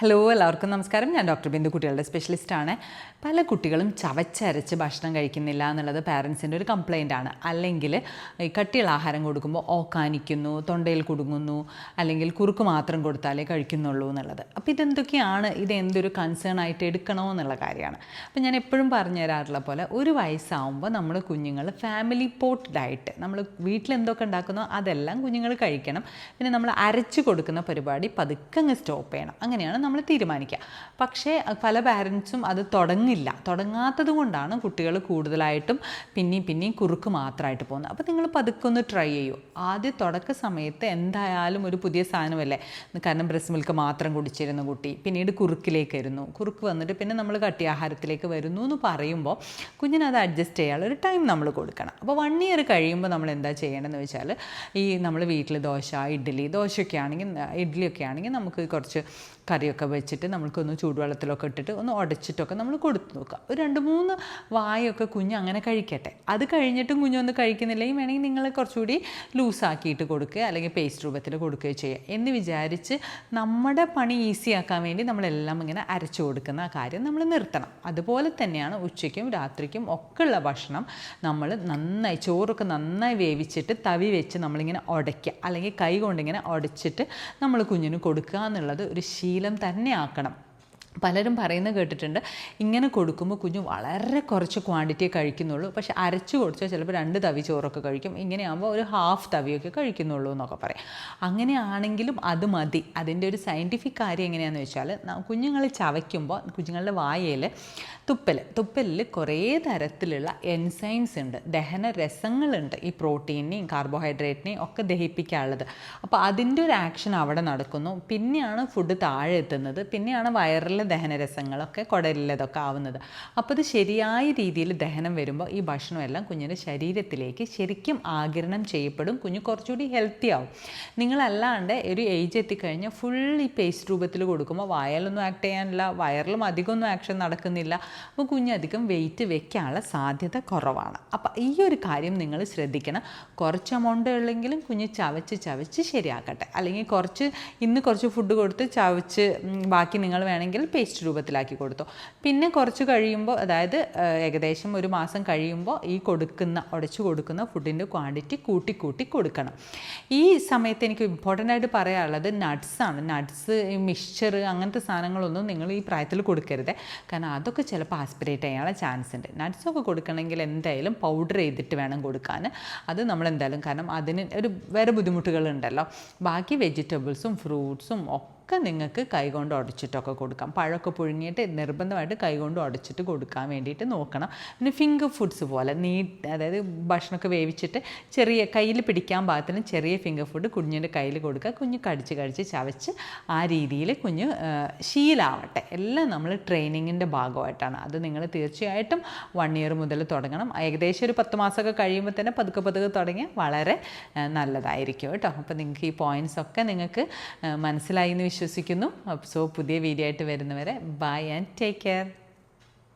Hello, എല്ലാവർക്കും നമസ്കാരം. ഞാൻ ഡോക്ടർ ബിന്ദു, കുട്ടികളുടെ സ്പെഷ്യലിസ്റ്റാണ്. പല കുട്ടികളും ചവച്ചരച്ച് ഭക്ഷണം കഴിക്കുന്നില്ല എന്നുള്ളത് പാരൻസിൻ്റെ ഒരു കംപ്ലയിൻ്റ് ആണ്. അല്ലെങ്കിൽ ഈ കട്ടിയുള്ള ആഹാരം കൊടുക്കുമ്പോൾ ഓക്കാനിക്കുന്നു, തൊണ്ടയിൽ കുടുങ്ങുന്നു, അല്ലെങ്കിൽ കുറുക്ക് മാത്രം കൊടുത്താലേ കഴിക്കുന്നുള്ളൂ എന്നുള്ളത്. അപ്പോൾ ഇതെന്തൊക്കെയാണ്, എന്തൊരു കൺസേൺ ആയിട്ട് എടുക്കണോ എന്നുള്ള കാര്യമാണ്. അപ്പോൾ ഞാൻ എപ്പോഴും പറഞ്ഞു തരാറുള്ള പോലെ, ഒരു വയസ്സാവുമ്പോൾ നമ്മൾ കുഞ്ഞുങ്ങൾ ഫാമിലി പോട്ട് ഡയറ്റ്, നമ്മൾ വീട്ടിൽ എന്തൊക്കെ ഉണ്ടാക്കുന്നോ അതെല്ലാം കുഞ്ഞുങ്ങൾ കഴിക്കണം. പിന്നെ നമ്മൾ അരച്ച് കൊടുക്കുന്ന പരിപാടി പതുക്കെ അങ്ങ് സ്റ്റോപ്പ് ചെയ്യണം. അങ്ങനെയാണ് നമ്മൾ തീരുമാനിക്കുക. പക്ഷേ പല പാരൻസും അത് തുടങ്ങാത്തത് കൊണ്ടാണ് കുട്ടികൾ കൂടുതലായിട്ടും പിന്നെയും കുറുക്ക് മാത്രമായിട്ട് പോകുന്നത്. അപ്പോൾ നിങ്ങൾ പതുക്കെ ഒന്ന് ട്രൈ ചെയ്യൂ. ആദ്യം തുടക്ക സമയത്ത് എന്തായാലും ഒരു പുതിയ സാധനമല്ലേ, കാരണം ബ്രസ്റ്റ് മിൽക്ക് മാത്രം കുടിച്ചിരുന്ന കുട്ടി പിന്നീട് കുറുക്കിലേക്ക് വരുന്നു, കുറുക്ക് വന്നിട്ട് പിന്നെ നമ്മൾ കട്ടി ആഹാരത്തിലേക്ക് വരുന്നു എന്ന് പറയുമ്പോൾ കുഞ്ഞിനത് അഡ്ജസ്റ്റ് ചെയ്യാനുള്ള ഒരു ടൈം നമ്മൾ കൊടുക്കണം. അപ്പോൾ 1 ഇയർ കഴിയുമ്പോൾ നമ്മൾ എന്താ ചെയ്യേണ്ടതെന്ന് വെച്ചാൽ, നമ്മൾ വീട്ടിൽ ദോശയൊക്കെ ആണെങ്കിൽ നമുക്ക് കുറച്ച് കറിയൊക്കെ വെച്ചിട്ട് നമുക്കൊന്ന് ചൂടുവെള്ളത്തിലൊക്കെ ഇട്ടിട്ട് ഒന്ന് ഉടച്ചിട്ടൊക്കെ നമ്മൾ കൊടുത്തു നോക്കുക. ഒരു 2-3 വായൊക്കെ കുഞ്ഞ് അങ്ങനെ കഴിക്കട്ടെ. അത് കഴിഞ്ഞിട്ടും കുഞ്ഞൊന്ന് കഴിക്കുന്നില്ലെങ്കിൽ വേണമെങ്കിൽ നിങ്ങൾ കുറച്ചുകൂടി ലൂസാക്കിയിട്ട് കൊടുക്കുക, അല്ലെങ്കിൽ പേസ്റ്റ് രൂപത്തിൽ കൊടുക്കുകയോ ചെയ്യുക എന്ന് വിചാരിച്ച് നമ്മുടെ പണി ഈസിയാക്കാൻ വേണ്ടി നമ്മളെല്ലാം ഇങ്ങനെ അരച്ചു കൊടുക്കുന്ന കാര്യം നമ്മൾ നിർത്തണം. അതുപോലെ തന്നെയാണ് ഉച്ചയ്ക്കും രാത്രിക്കും ഒക്കെ ഉള്ള ഭക്ഷണം നമ്മൾ ചോറൊക്കെ നന്നായി വേവിച്ചിട്ട് തവി വെച്ച് നമ്മളിങ്ങനെ ഉടയ്ക്കുക, അല്ലെങ്കിൽ കൈ കൊണ്ടിങ്ങനെ ഉടച്ചിട്ട് നമ്മൾ കുഞ്ഞിന് കൊടുക്കുക എന്നുള്ളത് ഒരു ശീലം തന്നെ ആക്കണം. പലരും പറയുന്നത് കേട്ടിട്ടുണ്ട്, ഇങ്ങനെ കൊടുക്കുമ്പോൾ കുഞ്ഞ് വളരെ കുറച്ച് ക്വാണ്ടിറ്റിയെ കഴിക്കുന്നുള്ളൂ, പക്ഷേ അരച്ചു കൊടുത്താൽ ചിലപ്പോൾ 2 തവി ചോറൊക്കെ കഴിക്കും, ഇങ്ങനെയാകുമ്പോൾ ഒരു 1/2 തവിയൊക്കെ കഴിക്കുന്നുള്ളൂ എന്നൊക്കെ പറയും. അങ്ങനെയാണെങ്കിലും അത് മതി. അതിൻ്റെ ഒരു സയൻറ്റിഫിക് കാര്യം എങ്ങനെയാണെന്ന് വെച്ചാൽ, കുഞ്ഞുങ്ങൾ ചവയ്ക്കുമ്പോൾ കുഞ്ഞുങ്ങളുടെ വായയിൽ തുപ്പലിൽ കുറേ തരത്തിലുള്ള എൻസൈംസ് ഉണ്ട്, ദഹന രസങ്ങളുണ്ട്, ഈ പ്രോട്ടീനെയും കാർബോഹൈഡ്രേറ്റിനെയും ഒക്കെ ദഹിപ്പിക്കാനുള്ളത്. അപ്പോൾ അതിൻ്റെ ഒരു ആക്ഷൻ അവിടെ നടക്കുന്നു. പിന്നെയാണ് ഫുഡ് താഴെ എത്തുന്നത്, പിന്നെയാണ് വയറിലെ ദഹനരസങ്ങളൊക്കെ കുടലിലതൊക്കെ ആവുന്നത്. അപ്പോൾ അത് ശരിയായ രീതിയിൽ ദഹനം വരുമ്പോൾ ഈ ഭക്ഷണമെല്ലാം കുഞ്ഞിൻ്റെ ശരീരത്തിലേക്ക് ശരിക്കും ആഗിരണം ചെയ്യപ്പെടും. കുഞ്ഞ് കുറച്ചുകൂടി ഹെൽത്തി ആവും. നിങ്ങളല്ലാണ്ട് ഒരു ഏജ് എത്തിക്കഴിഞ്ഞാൽ ഫുൾ ഈ പേസ്റ്റ് രൂപത്തിൽ കൊടുക്കുമ്പോൾ വായലൊന്നും ആക്ട് ചെയ്യാനില്ല, വയറിലും അധികമൊന്നും ആക്ഷൻ നടക്കുന്നില്ല. അപ്പോൾ കുഞ്ഞധികം വെയിറ്റ് വെക്കാനുള്ള സാധ്യത കുറവാണ്. അപ്പോൾ ഈ ഒരു കാര്യം നിങ്ങൾ ശ്രദ്ധിക്കണം. കുറച്ച് എമൗണ്ട് ഉള്ളെങ്കിലും കുഞ്ഞ് ചവച്ച് ശരിയാക്കട്ടെ. അല്ലെങ്കിൽ ഇന്ന് കുറച്ച് ഫുഡ് കൊടുത്ത് ചവച്ച് ബാക്കി നിങ്ങൾ വേണമെങ്കിൽ പേസ്റ്റ് രൂപത്തിലാക്കി കൊടുത്തു. പിന്നെ കുറച്ച് കഴിയുമ്പോൾ, അതായത് ഏകദേശം 1 മാസം കഴിയുമ്പോൾ ഈ ഉടച്ചു കൊടുക്കുന്ന ഫുഡിൻ്റെ ക്വാണ്ടിറ്റി കൂട്ടി കൊടുക്കണം. ഈ സമയത്ത് എനിക്ക് ഇമ്പോർട്ടൻ്റ് ആയിട്ട് പറയാനുള്ളത് നട്ട്സാണ്. നട്ട്സ്, മിക്സ്ചർ അങ്ങനത്തെ സാധനങ്ങളൊന്നും നിങ്ങൾ ഈ പ്രായത്തിൽ കൊടുക്കരുത്. കാരണം അതൊക്കെ ചിലപ്പോൾ ആസ്പിറേറ്റ് ചെയ്യാനുള്ള ചാൻസ് ഉണ്ട്. നട്ട്സൊക്കെ കൊടുക്കണമെങ്കിൽ എന്തായാലും പൗഡർ ചെയ്തിട്ട് വേണം കൊടുക്കാൻ. അത് നമ്മളെന്തായാലും, കാരണം അതിന് വേറെ ബുദ്ധിമുട്ടുകളുണ്ടല്ലോ. ബാക്കി വെജിറ്റബിൾസും ഫ്രൂട്ട്സും ഒക്കെ നിങ്ങൾക്ക് കൈകൊണ്ട് ഉടച്ചിട്ടൊക്കെ കൊടുക്കാം. പഴമൊക്കെ പുഴുങ്ങിയിട്ട് നിർബന്ധമായിട്ട് കൈകൊണ്ട് ഉടച്ചിട്ട് കൊടുക്കാൻ വേണ്ടിയിട്ട് നോക്കണം. പിന്നെ ഫിംഗർ ഫുഡ്സ് പോലെ അതായത് ഭക്ഷണമൊക്കെ വേവിച്ചിട്ട് കയ്യിൽ പിടിക്കാൻ പാകത്തിന് ചെറിയ ഫിംഗർ ഫുഡ് കുഞ്ഞിൻ്റെ കയ്യിൽ കൊടുക്കുക. കുഞ്ഞ് കടിച്ച് ചവച്ച് ആ രീതിയിൽ കുഞ്ഞ് ശീലമാവട്ടെ. എല്ലാം നമ്മൾ ട്രെയിനിങ്ങിൻ്റെ ഭാഗമായിട്ടാണ്. അത് നിങ്ങൾ തീർച്ചയായിട്ടും 1 ഇയർ മുതൽ തുടങ്ങണം. ഏകദേശം ഒരു 10 മാസമൊക്കെ കഴിയുമ്പോൾ തന്നെ പതുക്കെ തുടങ്ങിയാൽ വളരെ നല്ലതായിരിക്കും കേട്ടോ. അപ്പോൾ നിങ്ങൾക്ക് ഈ പോയിൻറ്റ്സ് ഒക്കെ നിങ്ങൾക്ക് മനസ്സിലായി എന്ന് വിശ്വസിക്കുന്നു. സോ പുതിയ വീഡിയോ ആയിട്ട് വരുന്നവരെ ബൈ ആൻഡ് ടേക്ക് കെയർ.